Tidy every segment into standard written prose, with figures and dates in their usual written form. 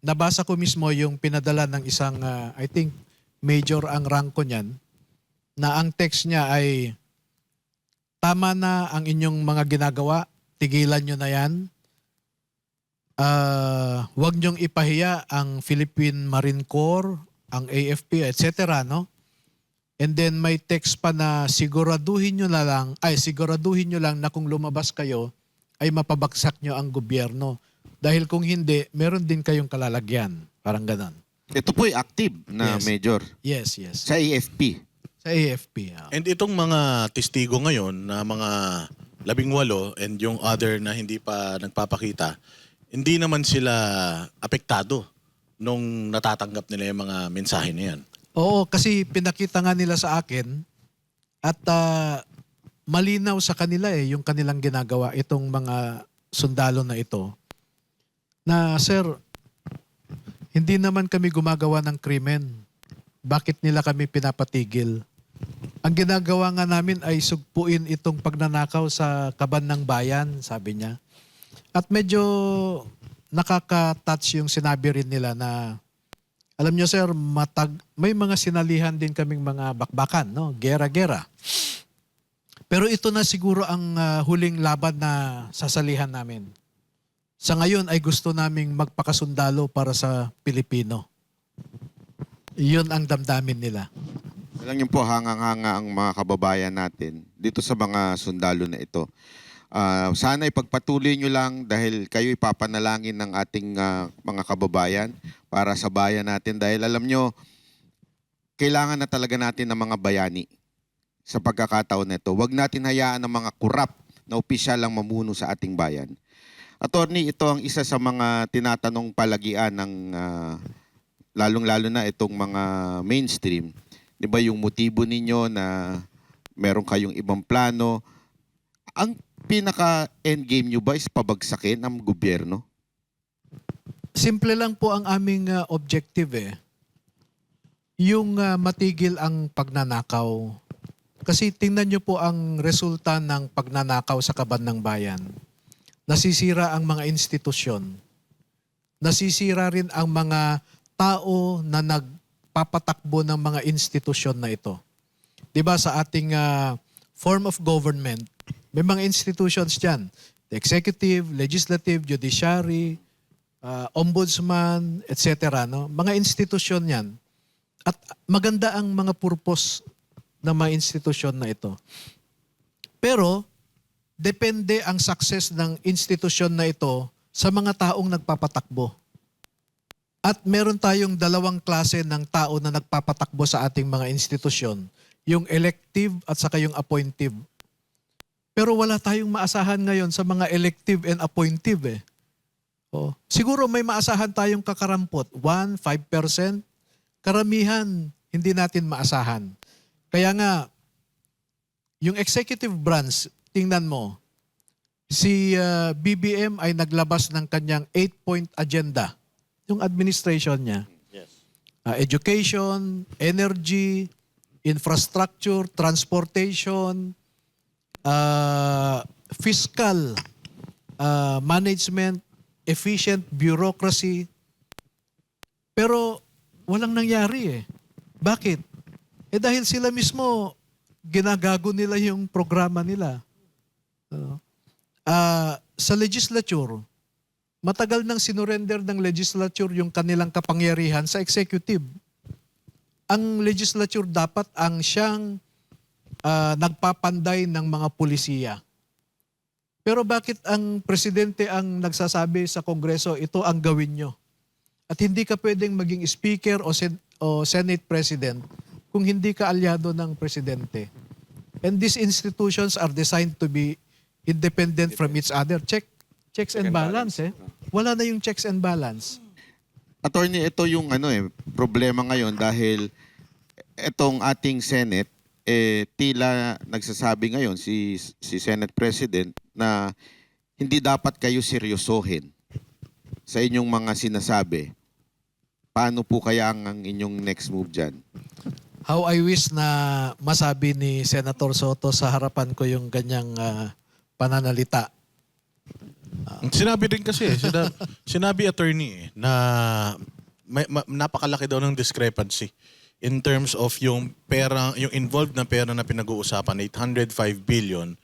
nabasa ko mismo yung pinadala ng isang, I think, major ang ranko niyan, na ang text niya ay, tama na ang inyong mga ginagawa, tigilan nyo na yan. Huwag nyong ipahiya ang Philippine Marine Corps, ang AFP, etc. No? And then may text pa na siguraduhin nyo lang na kung lumabas kayo ay mapabagsak nyo ang gobyerno. Dahil kung hindi, meron din kayong kalalagyan. Parang ganon. Ito po ay active na Yes. major Yes, yes. sa AFP. Sa AFP. And itong mga testigo ngayon na mga 18 and yung other na hindi pa nagpapakita, hindi naman sila apektado nung natatanggap nila yung mga mensahe na yan. Oo, kasi pinakita nga nila sa akin at malinaw sa kanila yung kanilang ginagawa, itong mga sundalo na ito. Na, sir, hindi naman kami gumagawa ng krimen. Bakit nila kami pinapatigil? Ang ginagawa nga namin ay sugpuin itong pagnanakaw sa kaban ng bayan, sabi niya. At medyo nakaka-touch yung sinabi rin nila na, alam niyo sir, may mga sinalihan din kaming mga bakbakan, no? Gera-gera. Pero ito na siguro ang huling laban na sasalihan namin. Sa ngayon ay gusto naming magpakasundalo para sa Pilipino. Iyon ang damdamin nila. Alam niyo po, hangang-hanga ang mga kababayan natin dito sa mga sundalo na ito. Sana ipagpatuloy nyo lang dahil kayo ipapanalangin ng ating mga kababayan para sa bayan natin. Dahil alam nyo, kailangan na talaga natin ng mga bayani sa pagkakataon nito. Huwag natin hayaan ng mga kurap na opisyal ang mamuno sa ating bayan. Attorney, ito ang isa sa mga tinatanong palagian ng lalong-lalo na itong mga mainstream. Di ba yung motibo ninyo na meron kayong ibang plano? Ang pinaka-endgame nyo ba is pabagsakin ang gobyerno? Simple lang po ang aming objective Yung matigil ang pagnanakaw. Kasi tingnan nyo po ang resulta ng pagnanakaw sa kaban ng bayan. Nasisira ang mga institusyon. Nasisira rin ang mga tao na nagpapatakbo ng mga institusyon na ito. 'Di ba sa ating form of government, may mga institutions diyan. The executive, legislative, judiciary, ombudsman, etc. No? Mga institusyon 'yan. At maganda ang mga purpose ng mga institusyon na ito. Pero depende ang success ng institusyon na ito sa mga taong nagpapatakbo. At meron tayong dalawang klase ng tao na nagpapatakbo sa ating mga institusyon. Yung elective at saka yung appointive. Pero wala tayong maasahan ngayon sa mga elective and appointive siguro may maasahan tayong kakarampot. 1, 5%. Karamihan, hindi natin maasahan. Kaya nga, yung executive branch, tingnan mo, si BBM ay naglabas ng kanyang 8-point agenda. Yung administration niya. Yes. Education, energy, infrastructure, transportation, fiscal management, efficient bureaucracy. Pero walang nangyari Bakit? Dahil sila mismo, ginagago nila yung programa nila. Sa legislature, matagal nang sinurrender ng legislature yung kanilang kapangyarihan sa executive. Ang legislature dapat ang siyang nagpapanday ng mga pulisiya. Pero bakit ang presidente ang nagsasabi sa Kongreso, ito ang gawin nyo? At hindi ka pwedeng maging speaker o Senate President kung hindi ka alyado ng presidente. And these institutions are designed to be independent from each other. Checks and balance Wala na yung checks and balance. Attorney, ito yung problema ngayon dahil itong ating Senate, tila nagsasabi ngayon si Senate President na hindi dapat kayo seryosohin sa inyong mga sinasabi. Paano po kaya ang inyong next move dyan? How I wish na masabi ni Senator Soto sa harapan ko yung ganyang pananalita. Sinabi din kasi, sinabi attorney na napakalaki daw ng discrepancy in terms of yung pera, yung involved na pera na pinag-uusapan, 805 billion.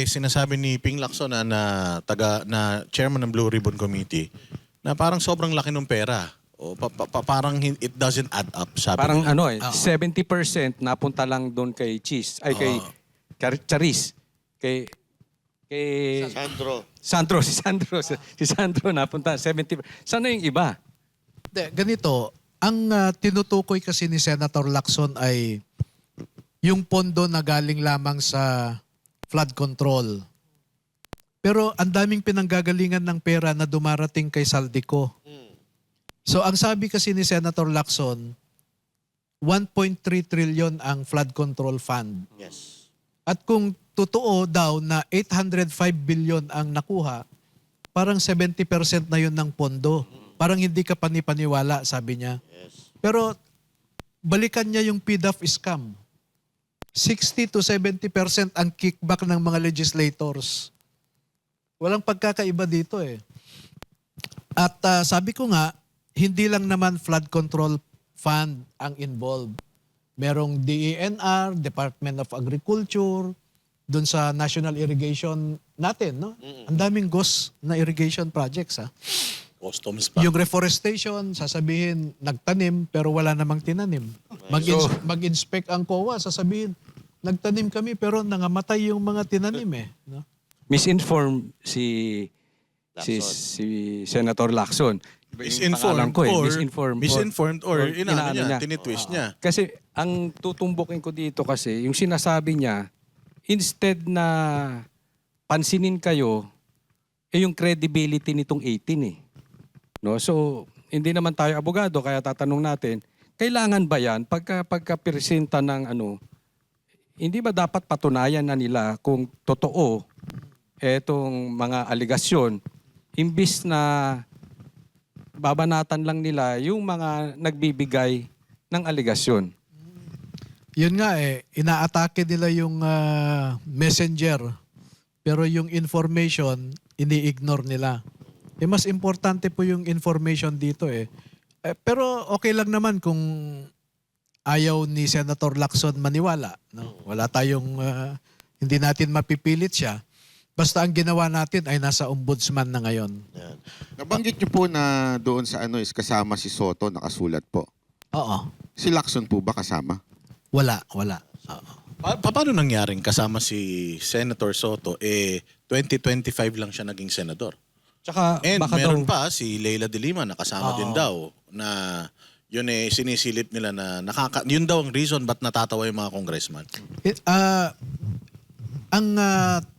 Sinasabi ni Ping Lacson na chairman ng Blue Ribbon Committee na parang sobrang laki ng pera. O parang it doesn't add up, sabi Parang niya. 70% napunta lang doon kay kay Charis. Kay Sandro. si Sandro napunta 70. Sana yung iba? Ganito, ang tinutukoy kasi ni Senator Lacson ay yung pondo na galing lamang sa flood control. Pero ang daming pinanggagalingan ng pera na dumarating kay Saldico. So ang sabi kasi ni Senator Lacson, 1.3 trillion ang flood control fund. Yes. At kung totoo daw na 805 billion ang nakuha, parang 70% na yun ng pondo. Parang hindi ka panipaniwala, sabi niya. Yes. Pero balikan niya yung PDAF scam. 60 to 70% ang kickback ng mga legislators. Walang pagkakaiba dito eh. At sabi ko nga, hindi lang naman flood control fund ang involved. Merong DENR, Department of Agriculture, doon sa National Irrigation natin, no? Ang daming GOS na irrigation projects, ha? Customs pa. Yung reforestation, sasabihin, nagtanim pero wala namang tinanim. Mag-inspect ang COA, sasabihin, nagtanim kami pero nangamatay yung mga tinanim eh. No? Misinformed si Senator Lacson. Iba yung pangalan ko Misinformed or inaano niya, niya. tinitwist niya. Kasi ang tutumbukin ko dito kasi, yung sinasabi niya, instead na pansinin kayo, yung credibility nitong 18 eh. No? So, hindi naman tayo abogado, kaya tatanong natin, kailangan ba yan, pagka-presenta ng hindi ba dapat patunayan na nila kung totoo etong mga aligasyon, imbis na babanatan lang nila yung mga nagbibigay ng aligasyon. Yun nga eh, inaatake nila yung messenger pero yung information, ini-ignore nila. Mas importante po yung information dito eh. Pero okay lang naman kung ayaw ni Senator Lacson maniwala. No? Wala tayong, hindi natin mapipilit siya. Basta ang ginawa natin ay nasa ombudsman na ngayon. Yan. Nabanggit niyo po na doon sa is kasama si Soto, nakasulat po. Oo. Si Lacson po ba kasama? Wala. Oo. Paano nangyaring kasama si Senator Soto? 2025 lang siya naging senador. Tsaka And baka meron daw, pa si Leila de Lima na kasama din daw na yun sinisilip nila na yun daw ang reason ba't natatawa yung mga congressman. Ang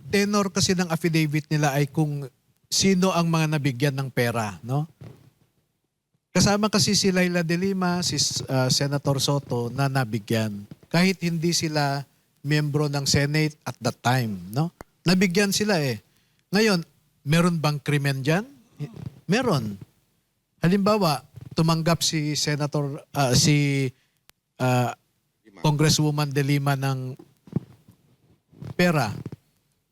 tenor kasi ng affidavit nila ay kung sino ang mga nabigyan ng pera, no? Kasama kasi si Leila de Lima, si Senator Soto na nabigyan. Kahit hindi sila miyembro ng Senate at that time, no? Nabigyan sila eh. Ngayon, meron bang krimen dyan? Meron. Halimbawa, tumanggap si Congresswoman de Lima ng pera.